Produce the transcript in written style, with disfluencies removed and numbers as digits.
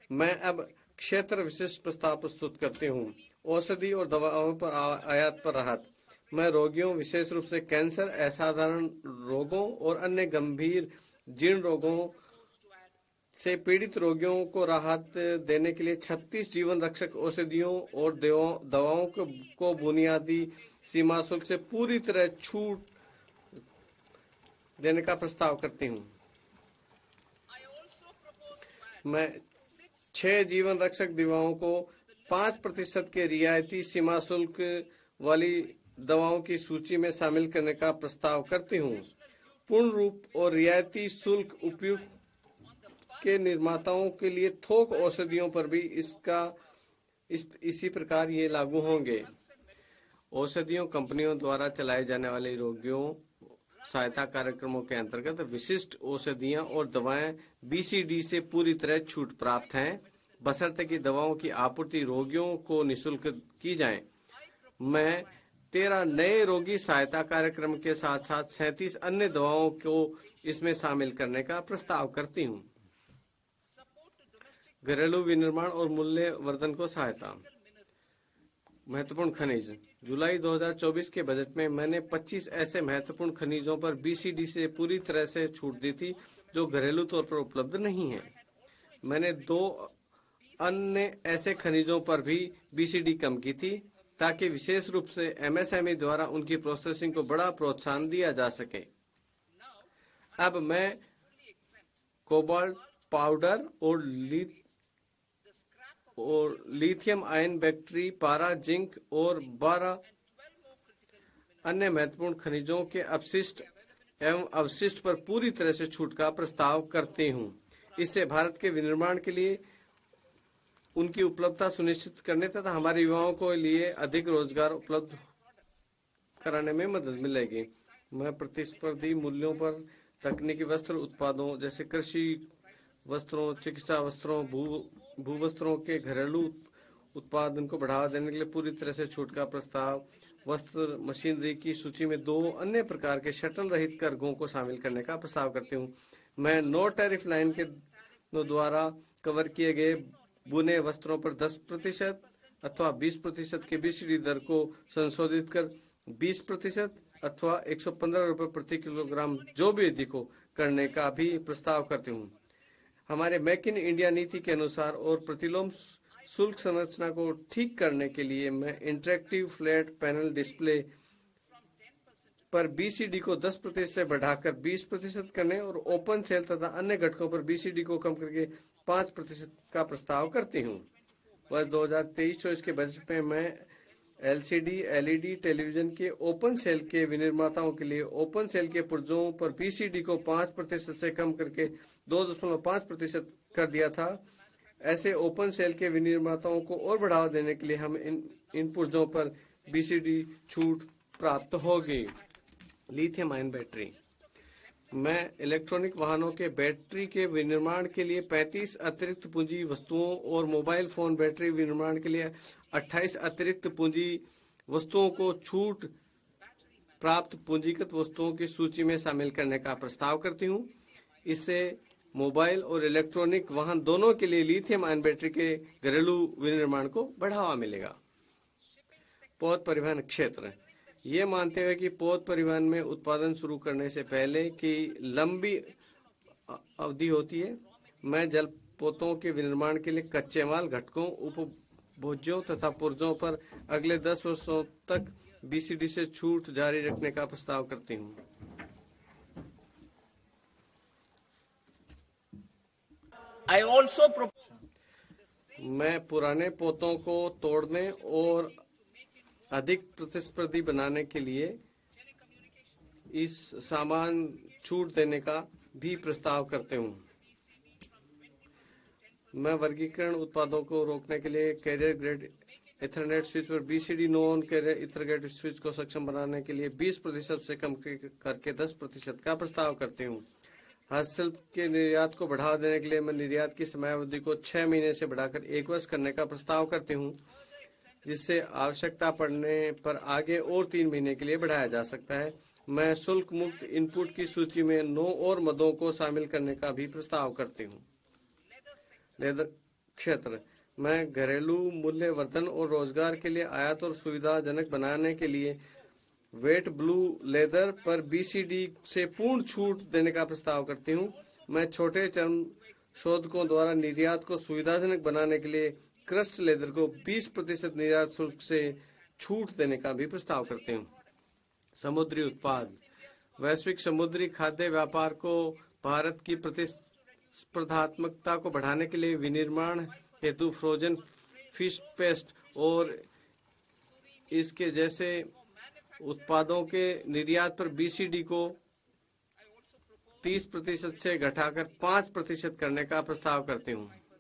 मैं अब क्षेत्र विशिष्ट प्रस्ताव प्रस्तुत करती हूँ। औषधि और दवाओं पर आयात पर राहत। मैं रोगियों, विशेष रूप से कैंसर, असाधारण रोगों और अन्य गंभीर जीर्ण रोगों से पीड़ित रोगियों को राहत देने के लिए 36 जीवन रक्षक औषधियों और दवाओं को बुनियादी सीमा शुल्क से पूरी तरह छूट देने का प्रस्ताव करती हूँ। मैं 6 जीवन रक्षक दवाओं को 5% के रियायती सीमा शुल्क वाली दवाओं की सूची में शामिल करने का प्रस्ताव करती हूँ। पूर्ण रूप और रियायती शुल्क उपयुक्त के निर्माताओं के लिए थोक औषधियों पर भी इसी प्रकार ये लागू होंगे। औषधियों कंपनियों द्वारा चलाए जाने वाले रोगियों सहायता कार्यक्रमों के अंतर्गत विशिष्ट औषधियां और दवाएं बीसीडी से पूरी तरह छूट प्राप्त हैं, बशर्ते कि दवाओं की आपूर्ति रोगियों को निःशुल्क की जाए। मैं 13 नए रोगी सहायता कार्यक्रम के साथ साथ 37 अन्य दवाओं को इसमें शामिल करने का प्रस्ताव करती हूँ। घरेलू विनिर्माण और मूल्य वर्धन को सहायता। महत्वपूर्ण खनिज। जुलाई 2024 के बजट में मैंने 25 ऐसे महत्वपूर्ण खनिजों पर बीसीडी से पूरी तरह से छूट दी थी जो घरेलू तौर पर उपलब्ध नहीं है। मैंने 2 अन्य ऐसे खनिजों पर भी बीसीडी कम की थी ताकि विशेष रूप से एमएसएमई द्वारा उनकी प्रोसेसिंग को बड़ा प्रोत्साहन दिया जा सके। अब मैं कोबाल्ट पाउडर और लिथियम आयन बैटरी, पारा, जिंक और 12 अन्य महत्वपूर्ण खनिजों के अपशिष्ट एवं अवशिष्ट पर पूरी तरह से छूट का प्रस्ताव करती हूँ। इससे भारत के विनिर्माण के लिए उनकी उपलब्धता सुनिश्चित करने तथा हमारे युवाओं को लिए अधिक रोजगार उपलब्ध कराने में मदद मिलेगी। मैं प्रतिस्पर्धी मूल्यों पर तकनीकी वस्त्र उत्पादों जैसे कृषि वस्त्रों, चिकित्सा वस्त्रों, भू वस्त्रों के घरेलू उत्पादन को बढ़ावा देने के लिए पूरी तरह से छूट का प्रस्ताव। वस्त्र मशीनरी की सूची में 2 अन्य प्रकार के शटल रहित करघों को शामिल करने का प्रस्ताव करती हूँ। मैं नो टैरिफ लाइन के द्वारा कवर किए गए बुने वस्त्रों पर 10% अथवा 20% की बीसीडी दर को संशोधित कर 20% अथवा 115 रुपये प्रति किलोग्राम जो भी अधिक हो करने का भी प्रस्ताव करती हूँ। हमारे मेक इन इंडिया नीति के अनुसार और प्रतिलोम शुल्क संरचना को ठीक करने के लिए मैं इंटरेक्टिव फ्लैट पैनल डिस्प्ले पर बीसीडी को 10% से बढ़ाकर 20% करने और ओपन सेल तथा अन्य घटकों पर बीसीडी को कम करके 5% का प्रस्ताव करती हूँ। वर्ष 2023-24 के बजट में मैं एलसीडी एलईडी टेलीविजन के ओपन सेल के विनिर्माताओं के लिए ओपन सेल के पुर्जों पर बीसीडी को 5% से कम करके 2.5% कर दिया था। ऐसे ओपन सेल के विनिर्माताओं को और बढ़ावा देने के लिए हम इन पुर्जों पर बीसीडी छूट प्राप्त होगी। Lithium ion battery. मैं इलेक्ट्रॉनिक वाहनों के बैटरी के विनिर्माण के लिए 35 अतिरिक्त पूंजी वस्तुओं और मोबाइल फोन बैटरी विनिर्माण के लिए 28 अतिरिक्त पूंजी वस्तुओं को छूट प्राप्त पूंजीगत वस्तुओं की सूची में शामिल करने का प्रस्ताव करती हूँ। इससे मोबाइल और इलेक्ट्रॉनिक वाहन दोनों के लिए लिथियम आयन बैटरी के घरेलू विनिर्माण को बढ़ावा मिलेगा। पौध परिवहन क्षेत्र। ये मानते हुए कि पौध परिवहन में उत्पादन शुरू करने से पहले की लंबी अवधि होती है, मैं जलपोतों के विनिर्माण के लिए कच्चे माल, घटकों, उपभोज्यों तथा पुर्जों पर अगले 10 वर्षों तक बीसीडी से छूट जारी रखने का प्रस्ताव करती हूँ। मैं पुराने पोतों को तोड़ने और अधिक प्रतिस्पर्धी बनाने के लिए इस सामान छूट देने का भी प्रस्ताव करते हूँ। मैं वर्गीकरण उत्पादों को रोकने के लिए कैरियर ग्रेड इथरनेट स्विच पर BCD non carrier ethernet switch को सक्षम बनाने के लिए 20% से कम करके 10% का प्रस्ताव करती हूँ। हस्तशिल्प के निर्यात को बढ़ावा देने के लिए मैं निर्यात की समयावधि को 6 महीने से बढ़ाकर 1 वर्ष करने का प्रस्ताव करती हूँ, जिससे आवश्यकता पड़ने पर आगे और 3 महीने के लिए बढ़ाया जा सकता है। मैं शुल्क मुक्त इनपुट की सूची में 9 और मदों को शामिल करने का भी प्रस्ताव करती हूँ। लेदर क्षेत्र। मैं घरेलू मूल्य वर्धन और रोजगार के लिए आयात और सुविधाजनक बनाने के लिए वेट ब्लू लेदर पर बीसीडी से पूर्ण छूट देने का प्रस्ताव करती हूँ। मैं छोटे चर्म शोधकों द्वारा निर्यात को सुविधाजनक बनाने के लिए क्रस्ट लेदर को 20% निर्यात शुल्क से छूट देने का भी प्रस्ताव करती हूँ। समुद्री उत्पाद। वैश्विक समुद्री खाद्य व्यापार को भारत की प्रतिस्पर्धात्मकता को बढ़ाने के लिए विनिर्माण हेतु फ्रोजन फिश पेस्ट और इसके जैसे उत्पादों के निर्यात पर बीसीडी को 30% से घटाकर 5% करने का प्रस्ताव करती हूँ।